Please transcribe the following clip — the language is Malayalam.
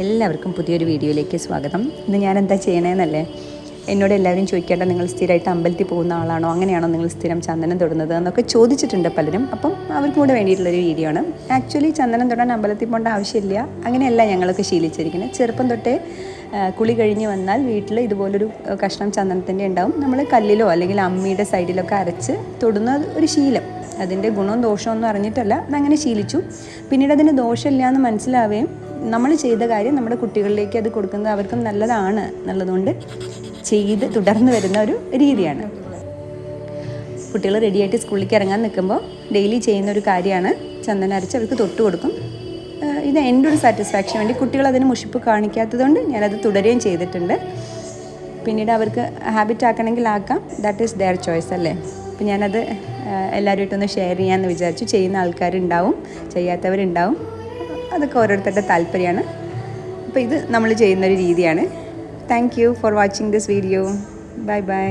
എല്ലാവർക്കും പുതിയൊരു വീഡിയോയിലേക്ക് സ്വാഗതം. ഇന്ന് ഞാൻ എന്താ ചെയ്യണേന്നല്ലേ, എന്നോട് എല്ലാവരും ചോദിക്കേണ്ട, നിങ്ങൾ സ്ഥിരമായിട്ട് അമ്പലത്തിൽ പോകുന്ന ആളാണോ, അങ്ങനെയാണോ നിങ്ങൾ സ്ഥിരം ചന്ദനം തൊടുന്നത് എന്നൊക്കെ ചോദിച്ചിട്ടുണ്ട് പലരും. അപ്പം അവർക്കും കൂടെ വേണ്ടിയിട്ടുള്ളൊരു വീഡിയോ ആണ്. ആക്ച്വലി ചന്ദനം തൊടാൻ അമ്പലത്തിൽ പോകേണ്ട ആവശ്യമില്ല, അങ്ങനെയല്ല ഞങ്ങളൊക്കെ ശീലിച്ചിരിക്കുന്നത്. ചെറുപ്പം തൊട്ടേ കുളി കഴിഞ്ഞ് വന്നാൽ വീട്ടിൽ ഇതുപോലൊരു കഷ്ണം ചന്ദനത്തിൻ്റെ ഉണ്ടാവും. നമ്മൾ കല്ലിലോ അല്ലെങ്കിൽ അമ്മിയുടെ സൈഡിലൊക്കെ അരച്ച് തൊടുന്ന ഒരു ശീലം. അതിൻ്റെ ഗുണവും ദോഷമൊന്നും അറിഞ്ഞിട്ടല്ല, അതങ്ങനെ ശീലിച്ചു. പിന്നീട് അതിന് ദോഷമില്ല എന്ന് മനസ്സിലാവുകയും നമ്മൾ ചെയ്ത കാര്യം നമ്മുടെ കുട്ടികളിലേക്ക് അത് കൊടുക്കുന്നത് അവർക്കും നല്ലതാണ് എന്നുള്ളതുകൊണ്ട് ചെയ്ത് തുടർന്ന് വരുന്ന ഒരു രീതിയാണ്. കുട്ടികൾ റെഡിയായിട്ട് സ്കൂളിലേക്ക് ഇറങ്ങാൻ നിൽക്കുമ്പോൾ ഡെയിലി ചെയ്യുന്ന ഒരു കാര്യമാണ് ചന്ദനം അരച്ച് അവർക്ക് തൊട്ട് കൊടുക്കും. ഇത് എൻ്റെ ഒരു സാറ്റിസ്ഫാക്ഷൻ വേണ്ടി കുട്ടികൾ അതിന് മുഷിപ്പ് കാണിക്കാത്തതുകൊണ്ട് ഞാനത് തുടരുകയും ചെയ്തിട്ടുണ്ട്. പിന്നീട് അവർക്ക് ഹാബിറ്റ് ആക്കണമെങ്കിൽ ആക്കാം, ദാറ്റ് ഈസ് ദെയർ ചോയ്സ് അല്ലേ. അപ്പം ഞാനത് എല്ലാവരുമായിട്ടൊന്ന് ഷെയർ ചെയ്യാമെന്ന് വിചാരിച്ചു. ചെയ്യുന്ന ആൾക്കാരുണ്ടാവും, ചെയ്യാത്തവരുണ്ടാവും, അതൊക്കെ ഓരോരുത്തരുടെ താല്പര്യമാണ്. അപ്പോൾ ഇത് നമ്മൾ ചെയ്യുന്നൊരു രീതിയാണ്. Thank you for watching this video. Bye bye.